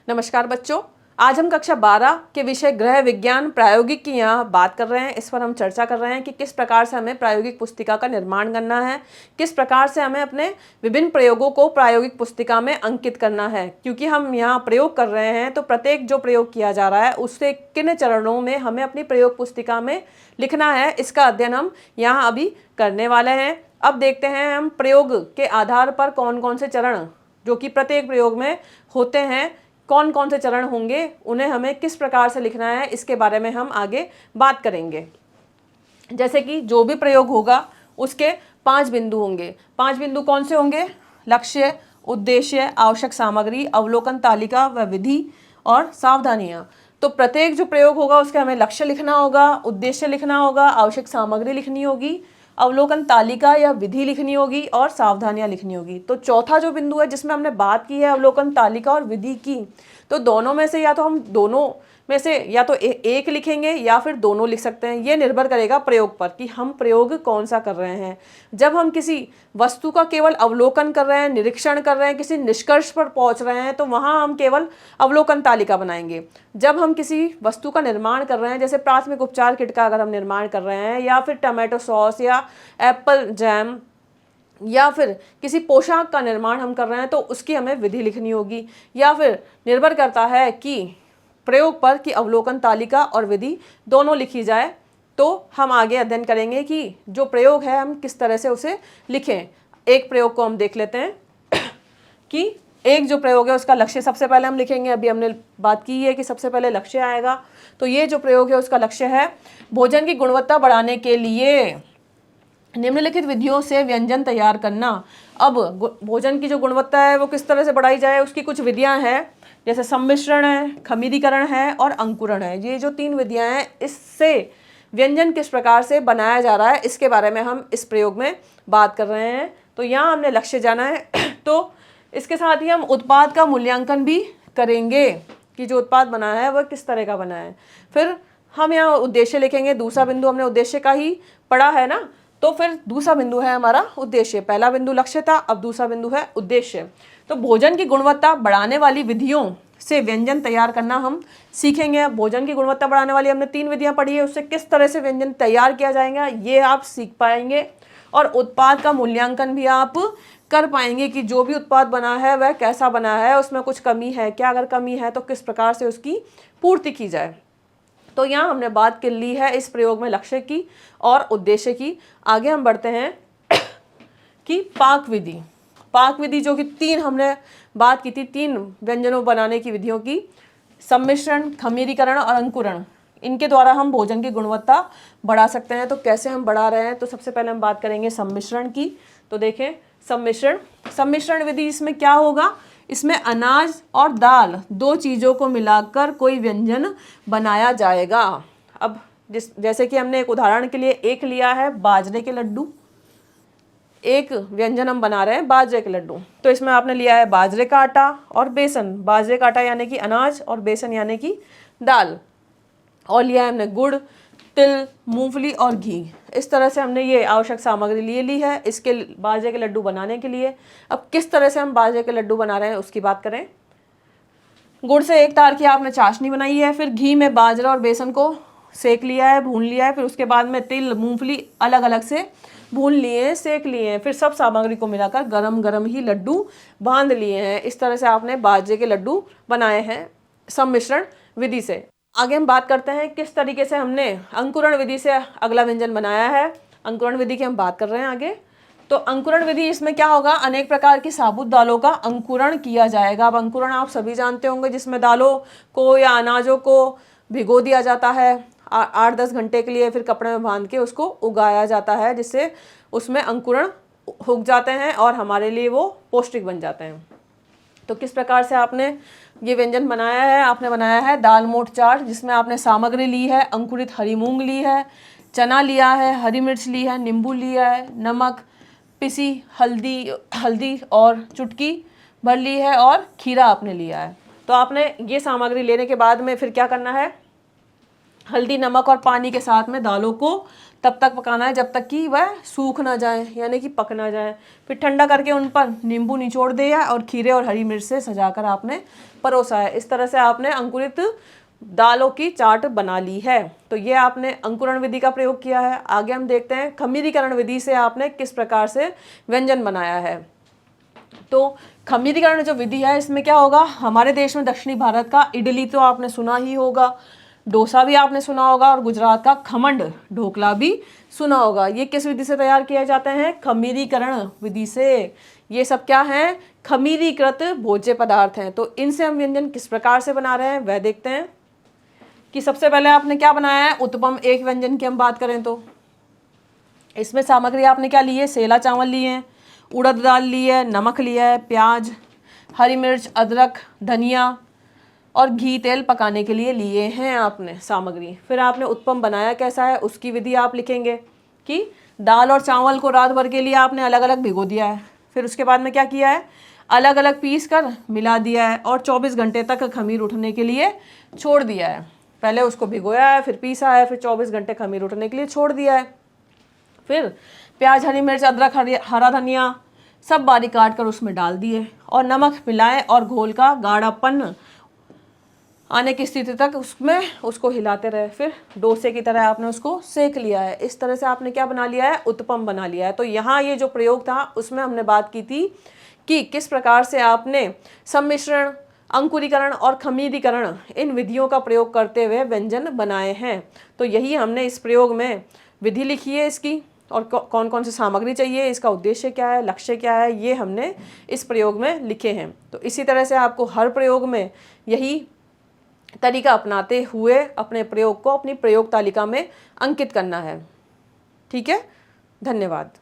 नमस्कार बच्चों, आज हम कक्षा 12 के विषय गृह विज्ञान प्रायोगिक की यहाँ बात कर रहे हैं। इस पर हम चर्चा कर रहे हैं कि किस प्रकार से हमें प्रायोगिक पुस्तिका का निर्माण करना है, किस प्रकार से हमें अपने विभिन्न प्रयोगों को प्रायोगिक पुस्तिका में अंकित करना है। क्योंकि हम यहाँ प्रयोग कर रहे हैं तो प्रत्येक जो प्रयोग किया जा रहा है उससे किन चरणों में हमें अपनी प्रयोग पुस्तिका में लिखना है, इसका अध्ययन हम यहाँ अभी करने वाले हैं। अब देखते हैं हम प्रयोग के आधार पर कौन कौन से चरण जो कि प्रत्येक प्रयोग में होते हैं, कौन कौन से चरण होंगे, उन्हें हमें किस प्रकार से लिखना है, इसके बारे में हम आगे बात करेंगे। जैसे कि जो भी प्रयोग होगा उसके 5 बिंदु होंगे। 5 बिंदु कौन से होंगे? लक्ष्य, उद्देश्य, आवश्यक सामग्री, अवलोकन तालिका व विधि और सावधानियाँ। तो प्रत्येक जो प्रयोग होगा उसके हमें लक्ष्य लिखना होगा, उद्देश्य लिखना होगा, आवश्यक सामग्री लिखनी होगी, अवलोकन तालिका या विधि लिखनी होगी और सावधानियां लिखनी होगी। तो चौथा जो बिंदु है जिसमें हमने बात की है अवलोकन तालिका और विधि की, तो दोनों में से या तो हम दोनों में से या तो एक लिखेंगे या फिर दोनों लिख सकते हैं। ये निर्भर करेगा प्रयोग पर कि हम प्रयोग कौन सा कर रहे हैं। जब हम किसी वस्तु का केवल अवलोकन कर रहे हैं, निरीक्षण कर रहे हैं, किसी निष्कर्ष पर पहुंच रहे हैं, तो वहाँ हम केवल अवलोकन तालिका बनाएंगे। जब हम किसी वस्तु का निर्माण कर रहे हैं, जैसे प्राथमिक उपचार किट का अगर हम निर्माण कर रहे हैं, या फिर टमाटो सॉस या एप्पल जैम या फिर किसी पोशाक का निर्माण हम कर रहे हैं, तो उसकी हमें विधि लिखनी होगी। या फिर निर्भर करता है कि प्रयोग पर कि अवलोकन तालिका और विधि दोनों लिखी जाए। तो हम आगे अध्ययन करेंगे कि जो प्रयोग है हम किस तरह से उसे लिखें। एक प्रयोग को हम देख लेते हैं कि एक जो प्रयोग है उसका लक्ष्य सबसे पहले हम लिखेंगे। अभी हमने बात की है कि सबसे पहले लक्ष्य आएगा। तो ये जो प्रयोग है उसका लक्ष्य है भोजन की गुणवत्ता बढ़ाने के लिए निम्नलिखित विधियों से व्यंजन तैयार करना। अब भोजन की जो गुणवत्ता है वो किस तरह से बढ़ाई जाए, उसकी कुछ विधियां हैं, जैसे सम्मिश्रण है, खमीरीकरण है और अंकुरण है। ये जो 3 विधियां हैं, इससे व्यंजन किस प्रकार से बनाया जा रहा है इसके बारे में हम इस प्रयोग में बात कर रहे हैं। तो यहाँ हमने लक्ष्य जाना है। तो इसके साथ ही हम उत्पाद का मूल्यांकन भी करेंगे कि जो उत्पाद बना है वह किस तरह का बना है। फिर हम यहाँ उद्देश्य लिखेंगे। दूसरा बिंदु हमने उद्देश्य का ही पढ़ा है ना, तो फिर दूसरा बिंदु है हमारा उद्देश्य। पहला बिंदु लक्ष्य था, अब दूसरा बिंदु है उद्देश्य। तो भोजन की गुणवत्ता बढ़ाने वाली विधियों से व्यंजन तैयार करना हम सीखेंगे। भोजन की गुणवत्ता बढ़ाने वाली हमने 3 विधियां पढ़ी है, उससे किस तरह से व्यंजन तैयार किया जाएगा ये आप सीख पाएंगे। और उत्पाद का मूल्यांकन भी आप कर पाएंगे कि जो भी उत्पाद बना है वह कैसा बना है, उसमें कुछ कमी है क्या, अगर कमी है तो किस प्रकार से उसकी पूर्ति की जाए। तो यहाँ हमने बात कर ली है इस प्रयोग में लक्ष्य की और उद्देश्य की। आगे हम बढ़ते हैं कि पाक विधि। पाक विधि जो कि 3 हमने बात की थी, 3 व्यंजनों बनाने की विधियों की, सम्मिश्रण, खमीरीकरण और अंकुरण। इनके द्वारा हम भोजन की गुणवत्ता बढ़ा सकते हैं। तो कैसे हम बढ़ा रहे हैं, तो सबसे पहले हम बात करेंगे सम्मिश्रण की। तो देखें सम्मिश्रण विधि, इसमें क्या होगा, इसमें अनाज और दाल 2 चीज़ों को मिलाकर कोई व्यंजन बनाया जाएगा। अब जैसे कि हमने एक उदाहरण के लिए एक लिया है बाजरे के लड्डू, एक व्यंजन हम बना रहे हैं बाजरे के लड्डू। तो इसमें आपने लिया है बाजरे का आटा और बेसन। बाजरे का आटा यानी कि अनाज और बेसन यानी कि दाल, और लिया है हमने गुड़, तिल, मूंगफली और घी। इस तरह से हमने ये आवश्यक सामग्री ली है इसके बाजरे के लड्डू बनाने के लिए। अब किस तरह से हम बाजरे के लड्डू बना रहे हैं उसकी बात करें। गुड़ से एक तार की आपने चाशनी बनाई है, फिर घी में बाजरा और बेसन को सेक लिया है, भून लिया है, फिर उसके बाद में तिल, मूंगफली अलग अलग से भून लिए, सेक लिए हैं, फिर सब सामग्री को मिलाकर गरम गरम ही लड्डू बांध लिए हैं। इस तरह से आपने बाजरे के लड्डू बनाए हैं सम्मिश्रण विधि से। आगे हम बात करते हैं किस तरीके से हमने अंकुरण विधि से अगला व्यंजन बनाया है। अंकुरण विधि की हम बात कर रहे हैं आगे। तो अंकुरण विधि, इसमें क्या होगा, अनेक प्रकार की साबुत दालों का अंकुरण किया जाएगा। अब अंकुरण आप सभी जानते होंगे, जिसमें दालों को या अनाजों को भिगो दिया जाता है 8-10 घंटे के लिए, फिर कपड़े में बांध के उसको उगाया जाता है, जिससे उसमें अंकुरण उग जाते हैं और हमारे लिए वो पौष्टिक बन जाते हैं। तो किस प्रकार से आपने ये व्यंजन बनाया है, आपने बनाया है दाल मोठ चाट, जिसमें आपने सामग्री ली है अंकुरित हरी मूंग ली है, चना लिया है, हरी मिर्च ली है, नींबू लिया है, नमक, पिसी हल्दी और चुटकी भर ली है और खीरा आपने लिया है। तो आपने ये सामग्री लेने के बाद में फिर क्या करना है, हल्दी, नमक और पानी के साथ में दालों को तब तक पकाना है जब तक कि वह सूख ना जाए, यानी कि पक ना जाए। फिर ठंडा करके उन पर नींबू निचोड़ दिया और खीरे और हरी मिर्च से सजाकर आपने परोसा है। इस तरह से आपने अंकुरित दालों की चाट बना ली है। तो ये आपने अंकुरण विधि का प्रयोग किया है। आगे हम देखते हैं खमीरीकरण विधि से आपने किस प्रकार से व्यंजन बनाया है। तो खमीरीकरण जो विधि है इसमें क्या होगा, हमारे देश में दक्षिणी भारत का इडली तो आपने सुना ही होगा, डोसा भी आपने सुना होगा, और गुजरात का खमंड ढोकला भी सुना होगा। ये किस विधि से तैयार किए जाते हैं, खमीरीकरण विधि से। ये सब क्या हैं, खमीरीकृत भोज्य पदार्थ हैं। तो इनसे हम व्यंजन किस प्रकार से बना रहे हैं वह देखते हैं। कि सबसे पहले आपने क्या बनाया है, उत्पम। एक व्यंजन की हम बात करें तो इसमें सामग्री आपने क्या ली है, सेला चावल लिए हैं, उड़द दाल ली है, नमक लिया है, प्याज, हरी मिर्च, अदरक, धनिया और घी तेल पकाने के लिए लिए हैं आपने सामग्री। फिर आपने उत्पम बनाया कैसा है उसकी विधि आप लिखेंगे कि दाल और चावल को रात भर के लिए आपने अलग अलग भिगो दिया है। फिर उसके बाद में क्या किया है, अलग अलग पीस कर मिला दिया है और 24 घंटे तक खमीर उठने के लिए छोड़ दिया है। पहले उसको भिगोया है, फिर पीसा है, फिर 24 घंटे खमीर उठने के लिए छोड़ दिया है। फिर प्याज, हरी मिर्च, अदरक, हरा धनिया सब बारीक काट कर उसमें डाल दिए और नमक मिलाए और घोल का गाढ़ापन आने की स्थिति तक उसमें उसको हिलाते रहे। फिर डोसे की तरह आपने उसको सेक लिया है। इस तरह से आपने क्या बना लिया है, उत्पम बना लिया है। तो यहाँ ये जो प्रयोग था उसमें हमने बात की थी कि किस प्रकार से आपने सम्मिश्रण, अंकुरीकरण और खमीरीकरण इन विधियों का प्रयोग करते हुए व्यंजन बनाए हैं। तो यही हमने इस प्रयोग में विधि लिखी है इसकी, और कौन कौन सी सामग्री चाहिए, इसका उद्देश्य क्या है, लक्ष्य क्या है, ये हमने इस प्रयोग में लिखे हैं। तो इसी तरह से आपको हर प्रयोग में यही तरीका अपनाते हुए अपने प्रयोग को अपनी प्रयोग तालिका में अंकित करना है। ठीक है, धन्यवाद।